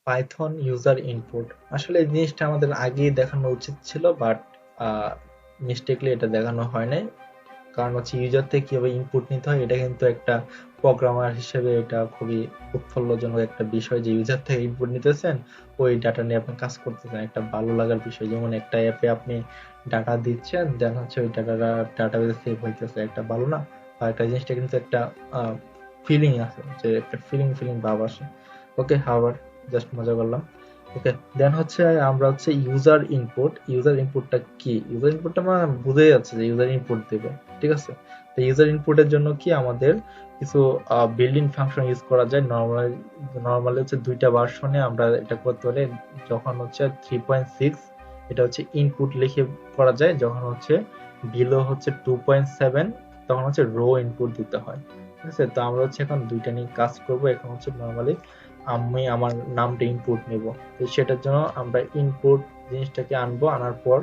Python user input, আসলে এই জিনিসটা আমাদের আগেই দেখানো উচিত ছিল, বাট মিস্টেকলি এটা দেখানো হয় নাই। কারণ হচ্ছে ইউজার থেকে কিভাবে ইনপুট নিতে হয়, এটা কিন্তু একটা প্রোগ্রামার হিসেবে এটা খুবই উৎফুল্লজনক একটা বিষয় যে ইউজার থেকে ইনপুট নিতেছেন, ওই ডাটা নিয়ে আপনি কাজ করতেছেন, একটা ভালো লাগার বিষয়। যেমন একটা অ্যাপে আপনি ডাটা দিচ্ছেন, দেন হচ্ছে ওই ডাটাটা ডাটাবেসে সেভ হইতেছে, একটা ভালো না? আর একটা জিনিসটা কিন্তু একটা ফিলিং আছে, যে একটা ফিলিং ফিলিং ভাব আসে। ওকে, আবার জাস্ট মজা করলাম। ওকে, দেন হচ্ছে আমরা হচ্ছে ইউজার ইনপুট। ইউজার ইনপুটটা কি? ইউজার ইনপুটটা আমরা বুঝে যাচ্ছে যে ইউজার ইনপুট দেবে, ঠিক আছে? তো ইউজার ইনপুটের জন্য কি আমাদের কিছু বিল্ডিং ফাংশন ইউজ করা যায়। নর্মালি হচ্ছে দুইটা ভার্সনে আমরা এটা করতে পারি। যখন হচ্ছে 3.6 এটা হচ্ছে ইনপুট লিখে করা যায়, যখন হচ্ছে বিলো হচ্ছে 2.7 তখন হচ্ছে রো ইনপুট দিতে হয়, ঠিক আছে? তো আমরা হচ্ছে এখন দুইটা নিয়ে কাজ করব। এখন হচ্ছে নর্মালি আমি আমার নামটা ইনপুট নেব, তো সেটার জন্য আমরা ইনপুট জিনিসটাকে আনবো, আনার পর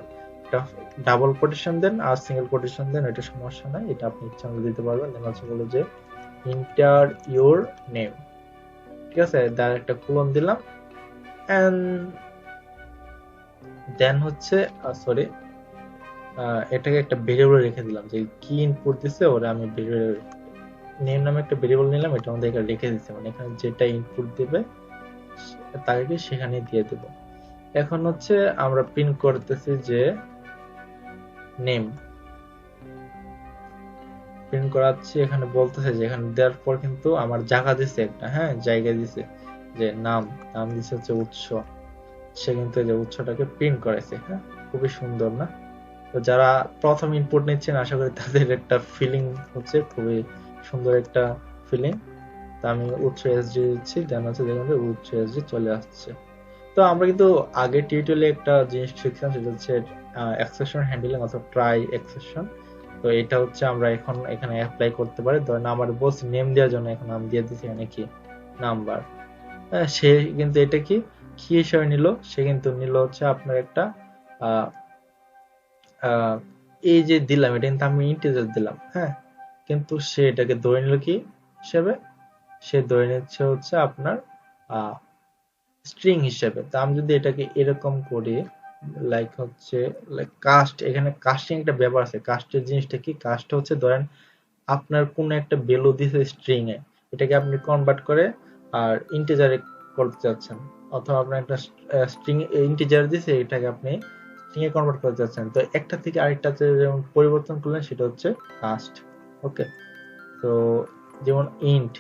এটা ডাবল কোটেশন দেন আর সিঙ্গেল কোটেশন দেন, এটা সমস্যা নাই, এটা আপনি ইচ্ছা মতো দিতে পারবেন। দেন হচ্ছে বলো যে ইন্টার ইউর নেম, ঠিক আছে? তার একটা কোলন দিলাম, এন্ড দেন হচ্ছে সরি, এটাকে একটা ভেরিয়েবল রেখে দিলাম, যে কি ইনপুট দিছে ওরা আমি ভেরিয়েবল নেম নামে একটা ভেরিয়েবল নিলাম, এটা আমাদের এখানে রেখে দিচ্ছে, মানে এখানে যেটা ইনপুট দিবে তাকে সেখানে দিয়ে দেব। এখন হচ্ছে আমরা প্রিন্ট করতেছি যে নেম প্রিন্ট করাচ্ছি, এখানে বলতেছে যে এখানে দেওয়ার পর কিন্তু আমার জায়গা দিছে একটা, হ্যাঁ জায়গা দিছে, যে নাম নাম দিছে হচ্ছে উৎস। সে কিন্তু এই যে উৎসটাকে প্রিন্ট করেছে, হ্যাঁ খুবই সুন্দর না? তো যারা প্রথম ইনপুট নিচ্ছেন আশা করি তাদের একটা ফিলিং হচ্ছে খুবই সুন্দর একটা ফিলিং। তা আমি উৎস এসডি দিচ্ছি, দেন হচ্ছে দেখুন যে উৎস এসডি চলে আসছে। তো আমরা কিন্তু আগে টিউটোরিয়ালে একটা জিনিস শিখছিলাম, সেটা হচ্ছে এক্সেপশন হ্যান্ডলিং অথবা ট্রাই এক্সেপশন। তো এটা হচ্ছে আমরা এখন এখানে অ্যাপ্লাই করতে পারি। ধরেন আমার বস নেম দেওয়ার জন্য এখন নাম দিয়ে দিচ্ছি এখানে কি নাম্বার। হ্যাঁ, সে কিন্তু এটা কি কি হিসাবে নিল? সে কিন্তু নিল হচ্ছে আপনার একটা আহ, আহ, এই যে দিলাম এটা কিন্তু আমি ইন্টিজার দিলাম, হ্যাঁ, কিন্তু সে এটাকে ধরে নিল কি হিসাবে? সে ধরে নিচ্ছে হচ্ছে আপনার স্ট্রিং হিসেবে। তো আমি যদি এটাকে এরকম করি, লাইক হচ্ছে লাইক কাস্ট, এখানে কাস্টিং একটা ব্যাপার আছে। কাস্টের জিনিসটা কি? কাস্ট হচ্ছে ধরেন আপনার কোন একটা ভ্যালু দিছে স্ট্রিং এ, এটাকে আপনি কনভার্ট করে আর ইন্টিজারে করতে চাচ্ছেন, অথবা আপনার একটা স্ট্রিং ইন্টিজার দিছে, এটাকে আপনি স্ট্রিং এ কনভার্ট করতে চাচ্ছেন। তো একটা থেকে আরেকটাতে যেমন পরিবর্তন করলেন সেটা হচ্ছে কাস্ট। ওকে, তো যেমন ইন্ট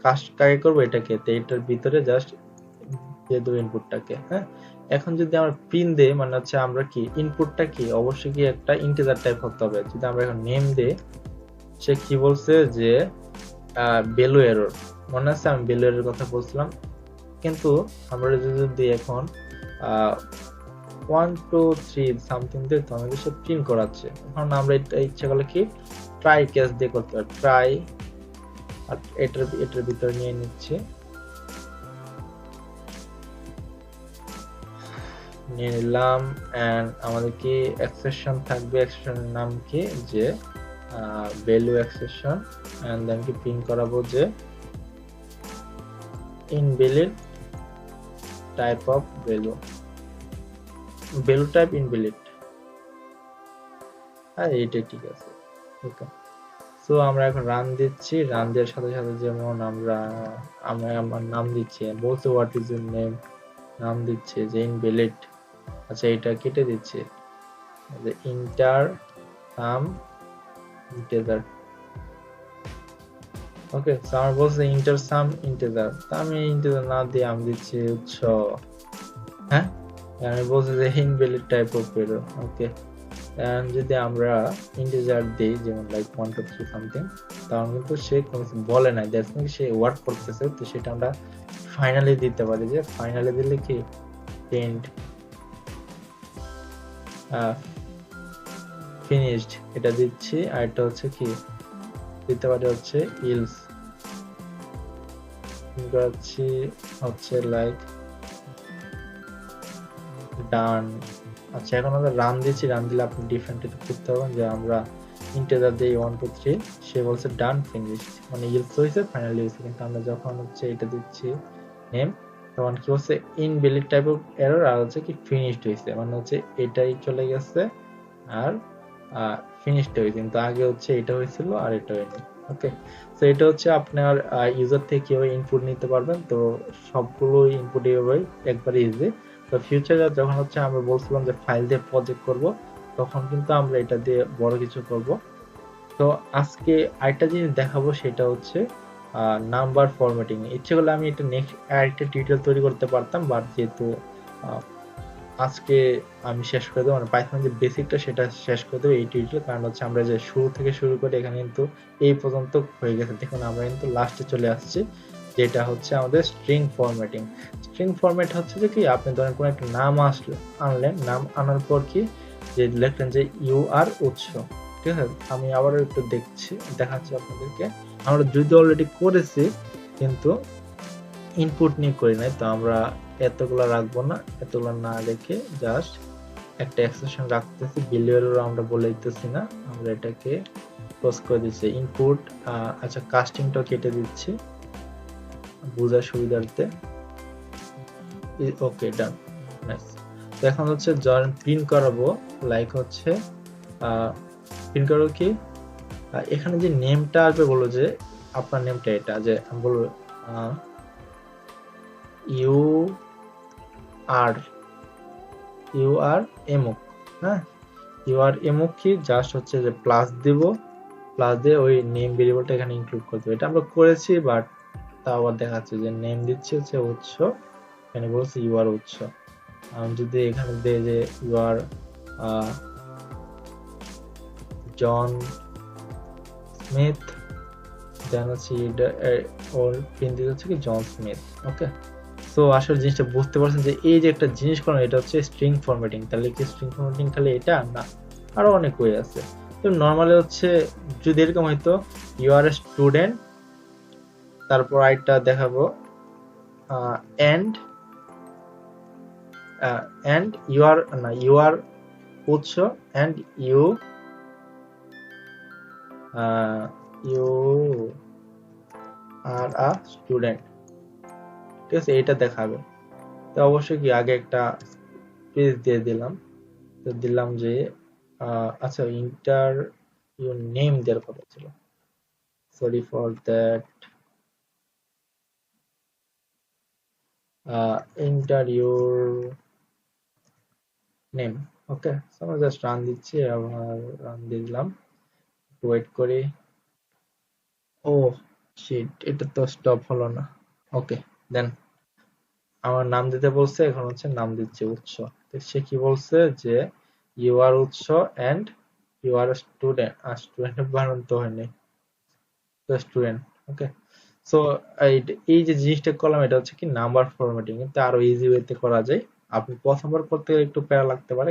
কাস্ট কাকে করবো এটাকে, তো এটার ভিতরে জাস্ট দিয়ে দেবো ইনপুটটাকে, হ্যাঁ। এখন যদি আমরা প্রিন্ট দেই, মানে হচ্ছে আমরা কি ইনপুটটা কি অবশ্যই কি একটা ইন্টিজার টাইপ হতে হবে। যদি আমরা এখন নেম দেই, সে কি বলছে যে ভ্যালু এরর, মনে আছে আমি ভ্যালু এরর কথা বলছিলাম। কিন্তু আমরা যদি এখন 1 2 3 সামথিং দিই, তো আমাদের সে প্রিন্ট করাচ্ছে। এখন আমরা এটা ইচ্ছা করলে কি ট্রাই কেস দিয়ে করতে পারি, ট্রাই, আর এটার ভিতরে নিয়ে নিচ্ছে, নিয়ে নিলাম। এন্ড আমাদের কি এক্সেপশন থাকবে, এক্সেপশনের নাম কি যে ভ্যালু এক্সেপশন, এন্ড দেন কি প্রিন্ট করাবো যে invalid type of value, value type invalid. আর এইটাই ঠিক আছে। ওকে, সো আমরা এখন রান দিচ্ছি, রান দেওয়ার সাথে সাথে যেমন আমরা আমরা আমার নাম দিচ্ছি, বলছে হোয়াট ইজ ইউর নেম, নাম দিচ্ছে যে ইনভ্যালিড। আচ্ছা, এটা কেটে দিচ্ছে যে ইন্টার সাম ইন্টিজার। ওকে, সো আমার বলছে ইন্টার সাম ইন্টিজার, তো আমি ইন্টিজার না দিয়ে আমি দিচ্ছি উৎস, হ্যাঁ। আমি বলছি যে ইনভ্যালিড টাইপ অফ ভ্যালু। ওকে, যদি আমরা ইন্টিজার দিই যেমন লাইক 1 2 3 সামথিং, তখন কিন্তু সে কোনো কিছু বলে নাই, দ্যাটস মিন সে ওয়ার্ক করতেছে। তো সেটা আমরা ফাইনালি দিতে পারি, যে ফাইনালি দিলে কি প্রিন্ট ফিনিশড, এটা দিচ্ছি। আর এটা হচ্ছে কি দিতে পারি হচ্ছে ইলস করাচ্ছি হচ্ছে লাইক ডান। আচ্ছা, এখন আমরা রান দিচ্ছি, রান দিলে আপনি ডিফারেন্ট এটা করতে পারবেন, যে আমরা ইন্টিজার দিই 1 2 3, সে বলছে ডান ফিনিশড, মানে ইলস হয়েছে ফাইনালি হয়েছে। কিন্তু আমরা যখন হচ্ছে এটা দিচ্ছি নেম, তখন কি হচ্ছে ইনভ্যালিড টাইপ অফ এরর, আর হচ্ছে কি ফিনিশড হয়েছে, মানে হচ্ছে এটাই চলে গেছে আর ফিনিশড হয়েছে, কিন্তু আগে হচ্ছে এটা হয়েছিল আর এটা হয়নি। ওকে, তো এটা হচ্ছে আপনার ইউজার থেকে কিভাবে ইনপুট নিতে পারবেন। তো সবগুলো ইনপুট এইভাবে একবারে ইজি। তো ফিউচারে যখন হচ্ছে আমরা বলছিলাম যে ফাইল দিয়ে প্রজেক্ট করব, তখন কিন্তু আমরা এটা দিয়ে বড় কিছু করব। তো আজকে আরেকটা জিনিস দেখাবো, সেটা হচ্ছে নাম্বার ফরম্যাটিং। ইচ্ছে করলে আমি এটা নেক্সট আরেকটা টিউটোরিয়াল তৈরি করতে পারতাম, বাট যেহেতু আজকে আমি শেষ করে দেবো, মানে পাইথন যে বেসিকটা সেটা শেষ করে দেবো এই টিউটোরিয়াল। কারণ হচ্ছে আমরা যে শুরু থেকে শুরু করে এখানে কিন্তু এই পর্যন্ত হয়ে গেছে, দেখুন আমরা কিন্তু লাস্টে চলে আসছি, যেটা হচ্ছে আমাদের স্ট্রিং ফরম্যাটিং। স্ট্রিং ফরম্যাট হচ্ছে যে কি, আপনি ধরেন কোনো একটা নাম আনলেন, নাম আনার পর কি যে লিখলেন যে ইউ আর উৎস, ঠিক আছে। আমি আবারও একটু দেখাচ্ছি আপনাদেরকে। আমরা যদি অলরেডি করেছি, কিন্তু ইনপুট নিয়ে করি নাই, তো আমরা এতগুলা রাখবো না, এতগুলা না রেখে জাস্ট একটা এক্সপ্রেশন রাখতেছি, বিলিয়ন আমরা বলে দিতেছি না, আমরা এটাকে ক্লোজ করে দিচ্ছি ইনপুট। আচ্ছা, কাস্টিংটা কেটে দিচ্ছি বোঝার সুবিধার্থে। ওকে, ডান, নাইস। তো এখন হচ্ছে যখন প্রিন্ট করাবো, লাইক হচ্ছে প্রিন্ট করবো কি, এখানে যে নেমটা আসবে, বলবো যে আপনার নেমটা এটা, যে আমি বলবো ইউ আর এমুক, হ্যাঁ, ইউ আর এমুক কি জাস্ট হচ্ছে যে প্লাস দিব, প্লাস দিয়ে ওই নেম ভেরিয়েবলটা এখানে ইনক্লুড করে দেবো। এটা আমরা করেছি, বাট তা আবার দেখাচ্ছে যে নেম দিচ্ছে হচ্ছে উৎস, এখানে বলছে ইউ আর উৎস। আমি যদি এখানে দিই যে ইউ আর জন স্মিথ, দেন হচ্ছে ওর প্রিন্ট দিতে হচ্ছে কি জন স্মিথ। ওকে, সো আসলে জিনিসটা বুঝতে পারছেন যে এই যে একটা জিনিস করেন, এটা হচ্ছে স্ট্রিং ফরম্যাটিং। তাহলে কি স্ট্রিং ফরম্যাটিং খালি এটা না, আরো অনেক ওয়ে আছে। তো নর্মালি হচ্ছে যদি এরকম হয়তো ইউ আর এ স্টুডেন্ট, তারপর আরেকটা দেখাবো এন্ড ইউ আর না, ইউ আর উৎস and you you are a student, ঠিক আছে, এটা দেখাবে। তো অবশ্যই কি আগে একটা পেজ দিয়ে দিলাম, তো দিলাম যে আচ্ছা, ইন্টার ইউর নেম দেওয়ার কথা ছিল, sorry for that, enter your name. Okay, আমরা জাস্ট রান দিচ্ছি, আবার রান দিলাম, ওয়েট করি। ও শিট, এটা তো স্টপ হলো না। ওকে, দেন আমার নাম দিতে বলছে, এখন হচ্ছে নাম দিচ্ছে উৎস। সে কি বলছে যে ইউ আর উৎস and you are student, are student বানান তো হয়নি, তো স্টুডেন্ট। ওকে, সো এই যে জিনিসটা করলাম, এটা হচ্ছে কি নাম্বার ফরম্যাটিং, কিন্তু আরো ইজি ওয়েতে করা যায়। আপনি প্রথমবার করতে গেলে একটু প্যারা লাগতে পারে,